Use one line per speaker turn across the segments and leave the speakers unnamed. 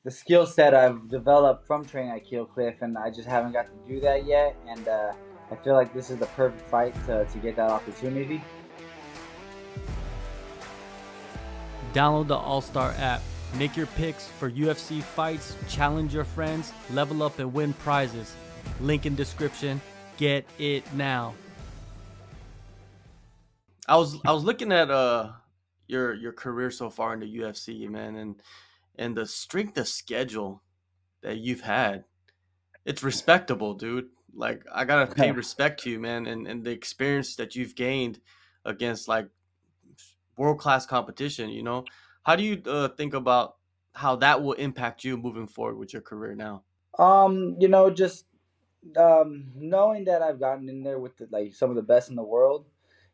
the skill set I've developed from training at Keel Cliff, and I just haven't got to do that yet. And I feel like this is the perfect fight to get that opportunity.
Download the AllStar app. Make your picks for UFC fights, challenge your friends, level up and win prizes. Link in description. Get it now. I was looking at your career so far in the UFC, man, and the strength of schedule that you've had. It's respectable, dude. Like, I gotta pay respect to you, man, and the experience that you've gained against like world class competition. How do you think about how that will impact you moving forward with your career now?
Just knowing that I've gotten in there with like some of the best in the world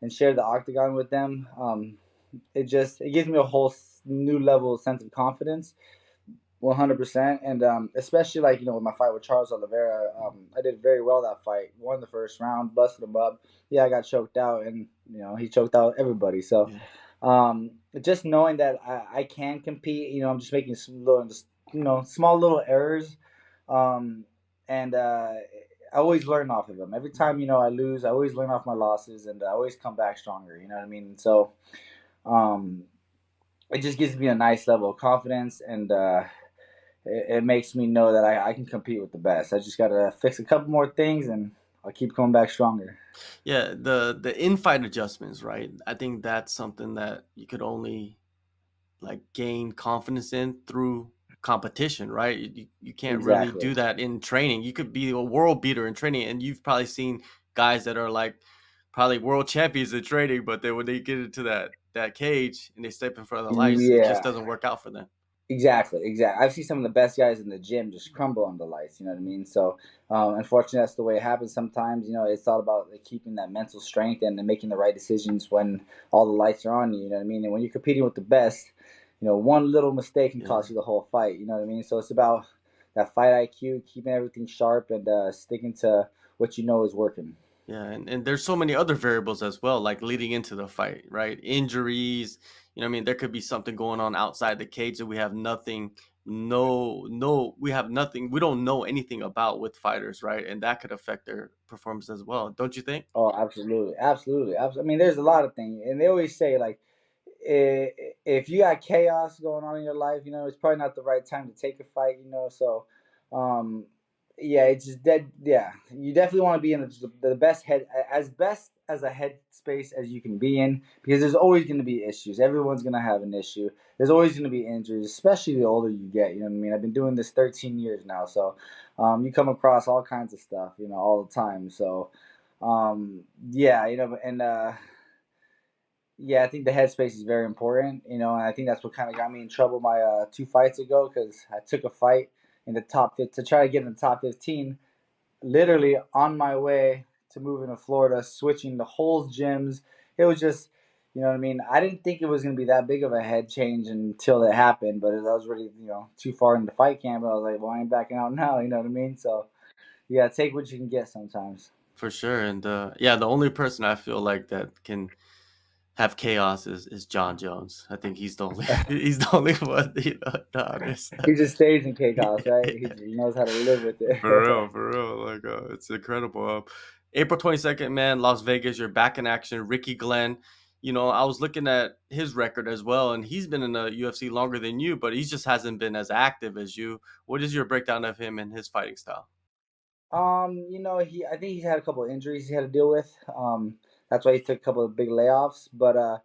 and shared the octagon with them, it gives me a whole new level of sense of confidence. 100%. And especially like with my fight with Charles Oliveira, I did very well that fight. Won the first round, busted him up. Yeah, I got choked out, and he choked out everybody. So
Yeah.
just knowing that I can compete, I'm just making some little, just small little errors, and I always learn off of them. Every time I lose, I always learn off my losses, and I always come back stronger. You know what I mean? So um, it just gives me a nice level of confidence, and it makes me know that I can compete with the best. I just gotta fix a couple more things, and I'll keep coming back stronger.
Yeah, the in-fight adjustments, right? I think that's something that you could only like gain confidence in through competition, right? You can't really
Exactly.
do that in training. You could be a world beater in training, and you've probably seen guys that are like probably world champions in training, but then when they get into that cage and they step in front of the lights, it just
Yeah.
doesn't work out for them.
Exactly. I've seen some of the best guys in the gym just crumble under lights. You know what I mean? So, unfortunately, that's the way it happens sometimes. It's all about like, keeping that mental strength and making the right decisions when all the lights are on you. You know what I mean? And when you're competing with the best, one little mistake can
Yeah.
cost you the whole fight. You know what I mean? So it's about that fight IQ, keeping everything sharp, and sticking to what you know is working.
Yeah, and there's so many other variables as well, like leading into the fight, right? Injuries, what I mean, there could be something going on outside the cage that we have nothing, no, we have nothing, we don't know anything about with fighters, right? And that could affect their performance as well, don't you think?
Oh, absolutely. I mean, there's a lot of things, and they always say like, if you got chaos going on in your life, it's probably not the right time to take a fight. So, um, yeah, it's just dead. Yeah, you definitely want to be in the best as a head space as you can be in, because there's always going to be issues. Everyone's going to have an issue. There's always going to be injuries, especially the older you get. You know what I mean? I've been doing this 13 years now, so you come across all kinds of stuff, all the time. So, yeah, and yeah, I think the headspace is very important, and I think that's what kind of got me in trouble my 2 fights ago, because I took a fight in the top 15 to try to get in the top 15, literally on my way to moving to Florida, switching the whole gyms. It was just, you know what I mean? I didn't think it was going to be that big of a head change until it happened, but I was really, too far into fight camp. I was like, well, I ain't backing out now, you know what I mean? So, yeah, take what you can get sometimes.
For sure. And yeah, the only person I feel like that can have chaos is John Jones. I think he's the only he's the only one, honest.
He just stays in chaos, right? He knows how to live with it.
For real. Like, it's incredible. April 22nd, man, Las Vegas, you're back in action. Ricky Glenn, I was looking at his record as well, and he's been in the UFC longer than you, but he just hasn't been as active as you. What is your breakdown of him and his fighting style?
I think he's had a couple of injuries he had to deal with. That's why he took a couple of big layoffs. But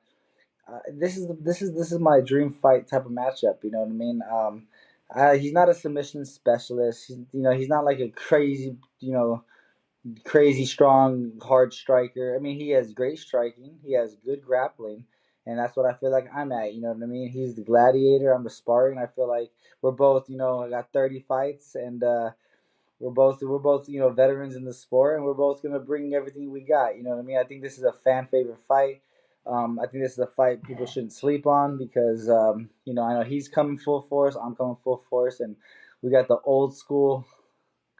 this is my dream fight type of matchup. You know what I mean? He's not a submission specialist. He's not like a crazy strong hard striker. I mean, he has great striking. He has good grappling, and that's what I feel like I'm at. You know what I mean? He's the gladiator. I'm the Spartan. I feel like we're both. I got 30 fights, and we're both veterans in the sport, and we're both gonna bring everything we got. You know what I mean? I think this is a fan favorite fight. I think this is a fight people shouldn't sleep on, because I know he's coming full force. I'm coming full force, and we got the old school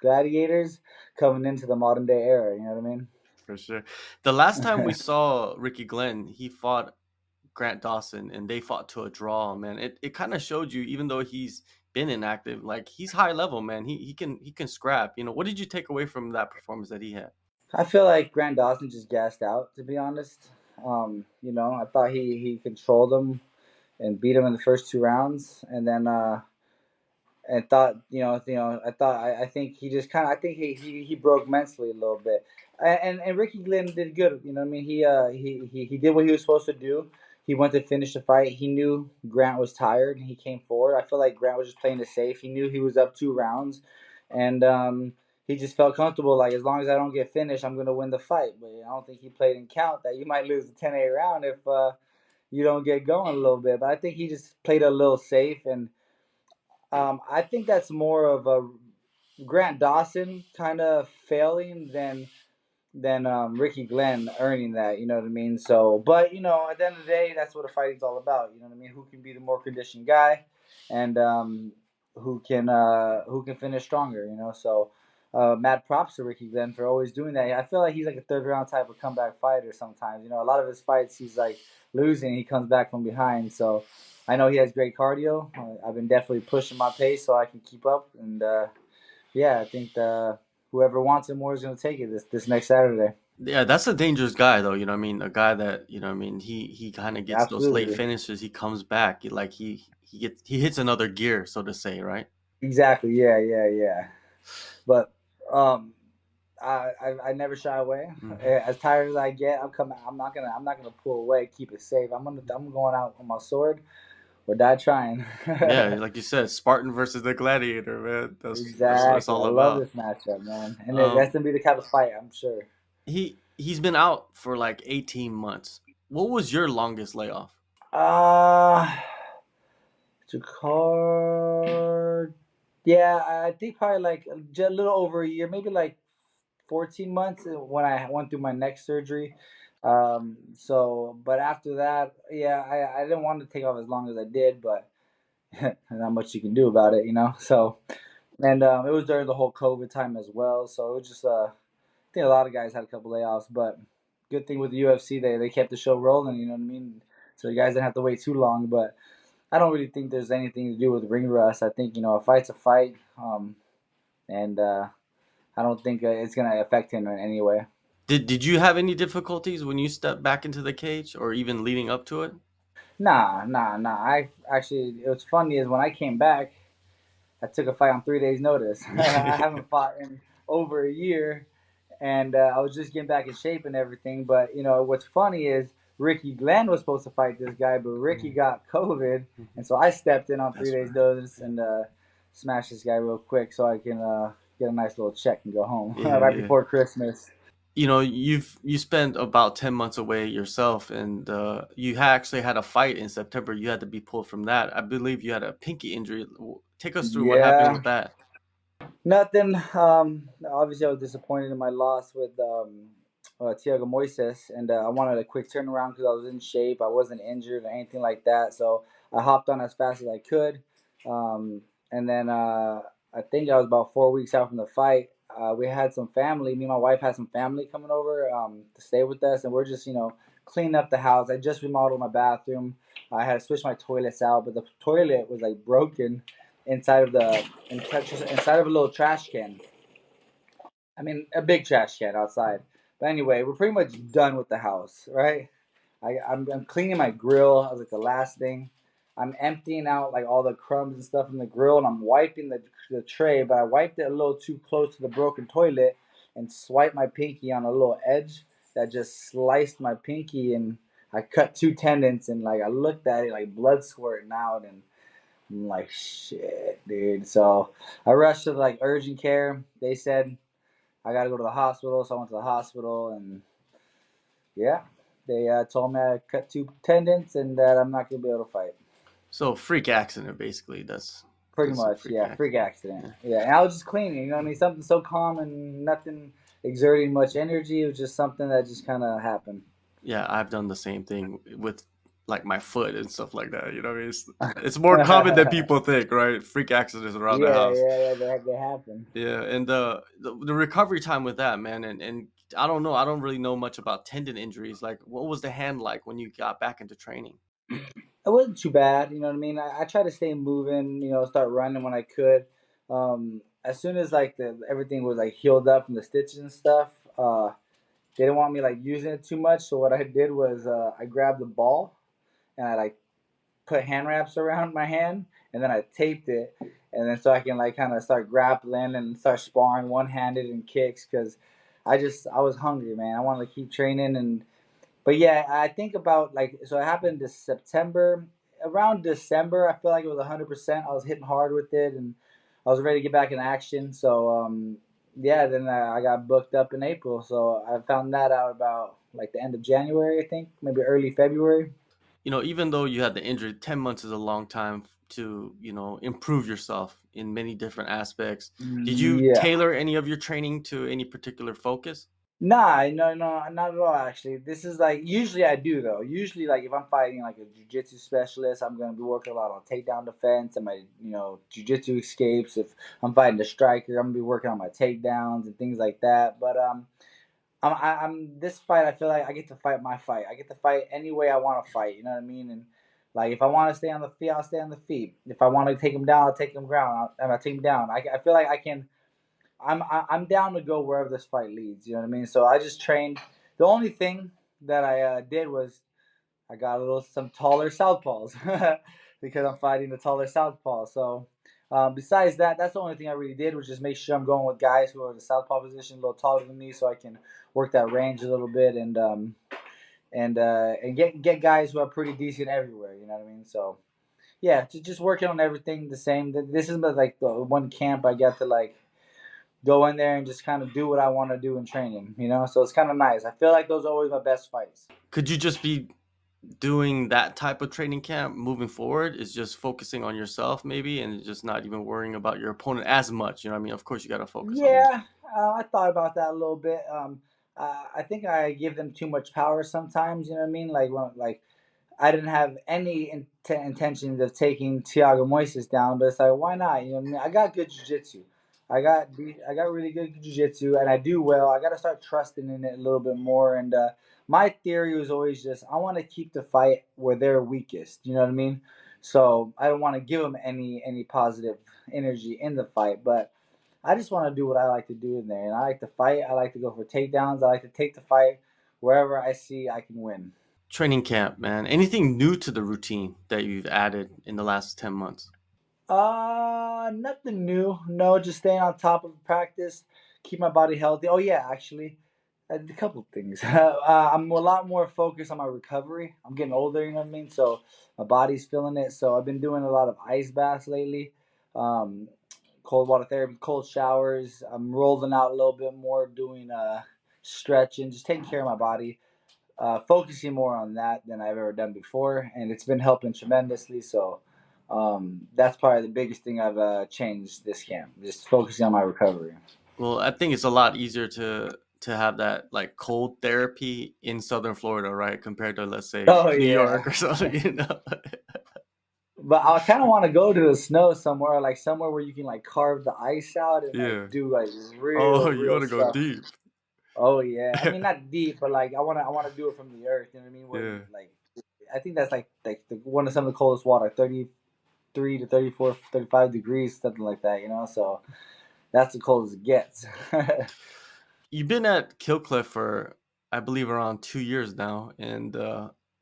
gladiators coming into the modern day era. You know what I mean?
For sure. The last time we saw Ricky Glenn, he fought Grant Dawson, and they fought to a draw, man. It kind of showed you, even though he's been inactive. Like he's high level, man. He can scrap. What did you take away from that performance that he had?
I feel like Grant Dawson just gassed out, to be honest. I thought he controlled him and beat him in the first 2 rounds, and then and thought I think he just kind of I think he broke mentally a little bit, and Ricky Glenn did good. You know what I mean? He did what he was supposed to do. He went to finish the fight. He knew Grant was tired, and he came forward. I feel like Grant was just playing it safe. He knew he was up 2 rounds, and he just felt comfortable. Like, as long as I don't get finished, I'm gonna win the fight. But I don't think he played in count that you might lose the 10-8 round if you don't get going a little bit. But I think he just played a little safe, and I think that's more of a Grant Dawson kind of failing than Ricky Glenn earning that. You know what I mean? So, but at the end of the day, that's what a fighting's all about. You know what I mean? Who can be the more conditioned guy, and who can finish stronger? So. Mad props to Ricky Glenn for always doing that. I feel like he's like a third round type of comeback fighter sometimes. A lot of his fights he's like losing, he comes back from behind. So I know he has great cardio. I've been definitely pushing my pace so I can keep up. And I think whoever wants him more is going to take it this next Saturday.
Yeah, that's a dangerous guy, though. You know what I mean? A guy that he kind of gets those late
Absolutely.
finishes. He comes back, like he hits another gear, so to say, right?
Exactly. Yeah, yeah, yeah. But um, I never shy away.
Hmm.
As tired as I get, I'm coming. I'm not gonna pull away. Keep it safe. I'm going out on my sword or die trying.
Yeah, like you said, Spartan versus the Gladiator, man. That's what it's
Exactly. I
all
love
about.
this matchup, man. And that's
Um,
gonna be the type of fight, I'm sure.
he's been out for like 18 months. What was your longest layoff?
Uh to card. Yeah, I think probably like a little over a year, maybe like 14 months when I went through my neck surgery. But after that, yeah, I didn't want to take off as long as I did, but not much you can do about it. So, and it was during the whole COVID time as well. So it was just, I think a lot of guys had a couple layoffs, but good thing with the UFC, they kept the show rolling, you know what I mean? So you guys didn't have to wait too long, but I don't really think there's anything to do with ring rust. I think, a fight's a fight, and I don't think it's going to affect him in any way.
Did you have any difficulties when you stepped back into the cage, or even leading up to it?
Nah, nah, nah. I actually, it was funny is when I came back, I took a fight on 3 days' notice. I haven't fought in over a year, and I was just getting back in shape and everything. But what's funny is Ricky Glenn was supposed to fight this guy, but Ricky
Mhm,
got COVID,
mhm.
and so I stepped in on three
That's
days'
right.
notice and smashed this guy real quick so I can get a nice little check and go home
Yeah,
right
yeah.
before Christmas.
You spent about 10 months away yourself, and actually had a fight in September. You had to be pulled from that. I believe you had a pinky injury. Take us through what happened
Yeah,
with that.
nothing. Obviously, I was disappointed in my loss with Tiago Moises, and I wanted a quick turnaround because I was in shape. I wasn't injured or anything like that, so I hopped on as fast as I could. And then I think I was about 4 weeks out from the fight. We had some family. Me and my wife had some family coming over to stay with us, and we're just cleaning up the house. I just remodeled my bathroom. I had to switch my toilets out, but the toilet was like broken inside of inside of a little trash can. I mean, a big trash can outside. But anyway, we're pretty much done with the house, right? I'm cleaning my grill. I was like the last thing. I'm emptying out like all the crumbs and stuff in the grill, and I'm wiping the tray. But I wiped it a little too close to the broken toilet, and swiped my pinky on a little edge that just sliced my pinky, and I cut two tendons. And like I looked at it, like blood squirting out, and I'm like, shit, dude. So I rushed to like urgent care. They said I got to go to the hospital. So I went to the hospital, and yeah, they told me I cut two tendons and that I'm not going to be able to fight.
So freak accident, basically. That's
Pretty
just a
much,
freak
yeah, freak
accident.
accident.
Yeah.
Yeah, and I was just cleaning, you know what I mean? Something so calm and nothing exerting much energy. It was just something that just kind of happened.
Yeah, I've done the same thing with like my foot and stuff like that. You know what I mean? It's more common than
yeah,
people think, right? Freak accidents around the
yeah,
house.
yeah, they happen.
Yeah, and the recovery time with that, man, and I don't know, I don't really know much about tendon injuries. Like, what was the hand like when you got back into training?
it wasn't too bad. You know what I mean? I tried to stay moving. You know, start running when I could. As soon as like everything was like healed up from the stitches and stuff, they didn't want me like using it too much. So what I did was I grabbed the ball and I like put hand wraps around my hand, and then I taped it, and then so I can like kind of start grappling and start sparring one handed and kicks because I was hungry, man. I wanted to keep training. And but yeah, I think about like, so it happened this September. Around December, I feel like it was 100%. I was hitting hard with it, and I was ready to get back in action. So yeah, then I got booked up in April. So I found that out about like the end of January, I think, maybe early February.
Even though you had the injury, 10 months is a long time to, improve yourself in many different aspects. Did you
Yeah.
tailor any of your training to any particular focus?
Nah, no, no, not at all. Actually, this is like usually I do though. Usually, like if I'm fighting like a jujitsu specialist, I'm gonna be working a lot on takedown defense and my jujitsu escapes. If I'm fighting a striker, I'm gonna be working on my takedowns and things like that. But I'm this fight. I feel like I get to fight my fight. I get to fight any way I want to fight. You know what I mean? And like if I want to stay on the feet, I'll stay on the feet. If I want to take him down, I'll take him down. I'll take him down. I feel like I can. I'm down to go wherever this fight leads. You know what I mean? So I just trained. The only thing that I did was I got some taller southpaws because I'm fighting the taller southpaw. So besides that, that's the only thing I really did was just make sure I'm going with guys who are in the southpaw position, a little taller than me, so I can work that range a little bit and get guys who are pretty decent everywhere. You know what I mean? So yeah, just working on everything the same. This is like the one camp I get to like go in there and just kind of do what I want to do in training, you know? So it's kind of nice. I feel like those are always my best fights.
Could you just be doing that type of training camp moving forward? Is just focusing on yourself maybe and just not even worrying about your opponent as much? You know what I mean? Of course, you got to focus on yourself.
Yeah, I thought about that a little bit. I think I give them too much power sometimes, you know what I mean? Like I didn't have any intentions of taking Thiago Moises down, but it's like, why not? You know what I mean? I got good jiu-jitsu. I got really good jiu-jitsu, and I do well. I got to start trusting in it a little bit more. And my theory was always just I want to keep the fight where they're weakest. You know what I mean? So I don't want to give them any positive energy in the fight, but I just want to do what I like to do in there. And I like to fight. I like to go for takedowns. I like to take the fight wherever I see I can win.
Training camp, man. Anything new to the routine that you've added in the last 10 months?
Nothing new. No, just staying on top of practice, keep my body healthy. Oh yeah, actually, I did a couple of things. I'm a lot more focused on my recovery. I'm getting older, you know what I mean. So my body's feeling it. So I've been doing a lot of ice baths lately, um, cold water therapy, cold showers. I'm rolling out a little bit more, doing stretching, just taking care of my body, focusing more on that than I've ever done before, and it's been helping tremendously. So that's probably the biggest thing I've changed this camp, just focusing on my recovery.
Well, I think it's a lot easier to have that like cold therapy in Southern Florida, right? Compared to let's say
Oh
New York
yeah,
or something.
but I kind of want to go to the snow somewhere, like somewhere where you can like carve the ice out and like
Yeah.
do like
Oh,
real,
you
real
want to go
stuff.
deep.
Oh yeah, I mean not deep, but like I want to do it from the earth. You know what I mean? Where
Yeah.
like I think that's one of some of the coldest water, 33 to 34, 35 degrees, something like that. You know, so that's the coldest it gets.
You've been at Killcliff for, I believe, around 2 years now, and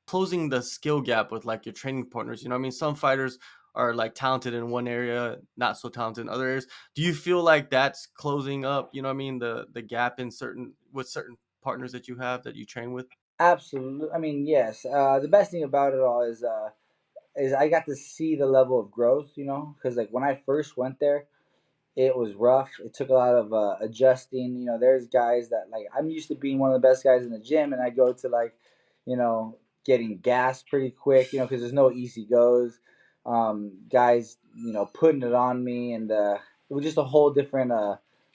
closing the skill gap with like your training partners. You know, what I mean, some fighters are like talented in one area, not so talented in other areas. Do you feel like that's closing up? You know, what I mean, the gap in certain partners that you have that you train with.
Absolutely. I mean, yes. The best thing about it all is I got to see the level of growth. You know, because like when I first went there, it was rough. It took a lot of adjusting. You know, there's guys that like I'm used to being one of the best guys in the gym, and I go to like, you know, getting gassed pretty quick. You know, because there's no easy goes. Guys, you know, putting it on me, and it was just a whole different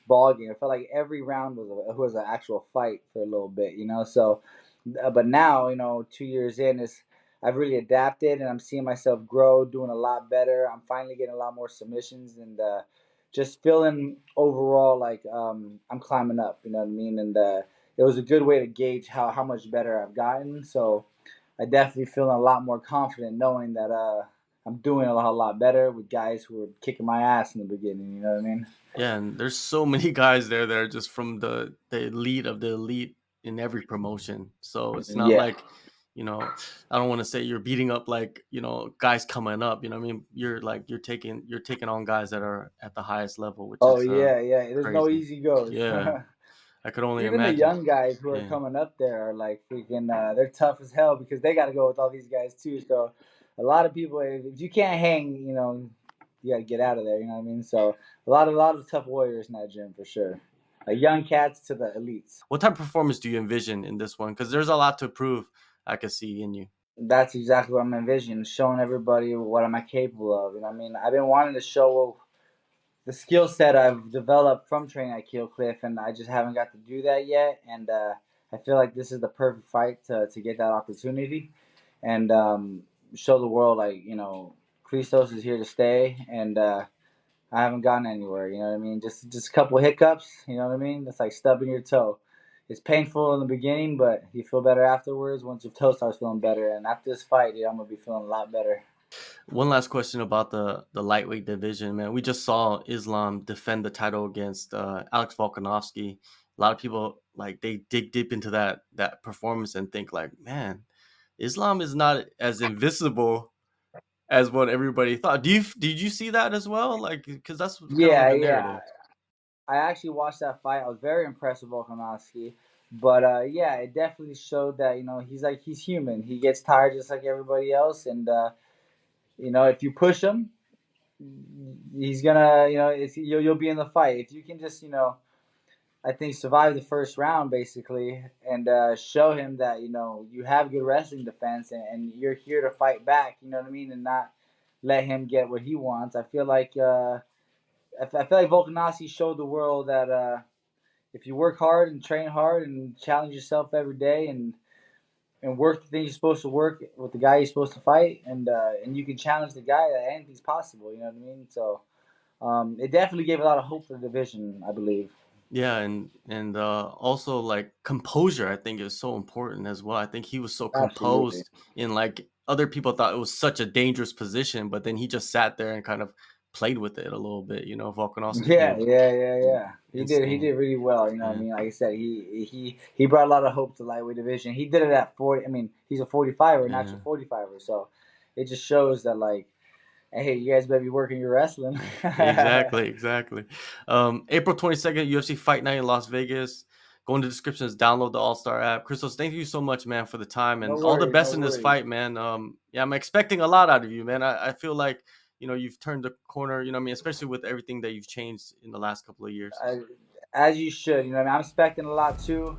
ball game. I felt like every round was an actual fight for a little bit. You know, so but now, you know, 2 years in, is I've really adapted and I'm seeing myself grow, doing a lot better. I'm finally getting a lot more submissions and just feeling overall like I'm climbing up. You know what I mean? And it was a good way to gauge how much better I've gotten. So I definitely feeling a lot more confident knowing that I'm doing a lot better with guys who were kicking my ass in the beginning. You know what I mean?
Yeah, and there's so many guys there that are just from the elite of the elite in every promotion. So it's not
Yeah.
like, I don't want to say you're beating up like, guys coming up, you know what I mean? You're like you're taking on guys that are at the highest level, which
Oh
is
yeah, yeah. There's no
crazy.
easy goes.
Yeah. I could only
Even the
imagine.
young guys who are
Yeah.
coming up there are like freaking. They're tough as hell because they got to go with all these guys too. So a lot of people, if you can't hang, you got to get out of there. You know what I mean? So a lot of tough warriors in that gym for sure. Like young cats to the elites.
What type of performance do you envision in this one? Because there's a lot to prove I could see in you.
That's exactly what I'm envisioning, showing everybody what am I capable of. You know what I mean? I've been wanting to show the skill set I've developed from training at Kill Cliff, and I just haven't got to do that yet. And I feel like this is the perfect fight to get that opportunity and show the world, like, Christos is here to stay, and I haven't gotten anywhere. You know what I mean? Just a couple hiccups. You know what I mean? It's like stubbing your toe. It's painful in the beginning, but you feel better afterwards once your toe starts feeling better. And after this fight, dude, I'm gonna be feeling a lot better.
One last question about the lightweight division, man. We just saw Islam defend the title against Alex Volkanovski. A lot of people like they dig deep into that performance and think like, man, Islam is not as invisible as what everybody thought. Did you see that as well? Like, because that's kind of like
Yeah,
the
yeah.
narrative.
I actually watched that fight. I was very impressed with Volkanovski. But yeah, it definitely showed that he's human. He gets tired just like everybody else, and if you push him, he's gonna you'll be in the fight. If you can just I think survive the first round basically, and show him that you have good wrestling defense, and you're here to fight back. You know what I mean, and not let him get what he wants. I feel like Volkanovski showed the world that if you work hard and train hard and challenge yourself every day and work the things you're supposed to work with the guy you're supposed to fight, and you can challenge the guy, that anything's possible. You know what I mean? So it definitely gave a lot of hope for the division, I believe.
Yeah, and also like composure, I think is so important as well. I think he was so
Absolutely.
composed in like other people thought it was such a dangerous position, but then he just sat there and kind of played with it a little bit. Volkanovski's
Yeah,
game
yeah, yeah, yeah. He did
insane.
really well. You know what I
Yeah.
mean? Like I said, he brought a lot of hope to the lightweight division. He did it at 40. I mean, he's a 45er, a
Yeah.
natural 45er. So it just shows that, like, hey, you guys better be working your wrestling.
Exactly, exactly. April 22nd, UFC Fight Night in Las Vegas. Go in the descriptions, download the AllStar app. Christos, thank you so much, man, for the time
No
and all the
worries, no
best in this
worries.
fight, man. Yeah, I'm expecting a lot out of you, man. I feel like, you've turned the corner, you know what I mean, especially with everything that you've changed in the last couple of years.
I, as you should. You know what I mean? I'm expecting a lot too,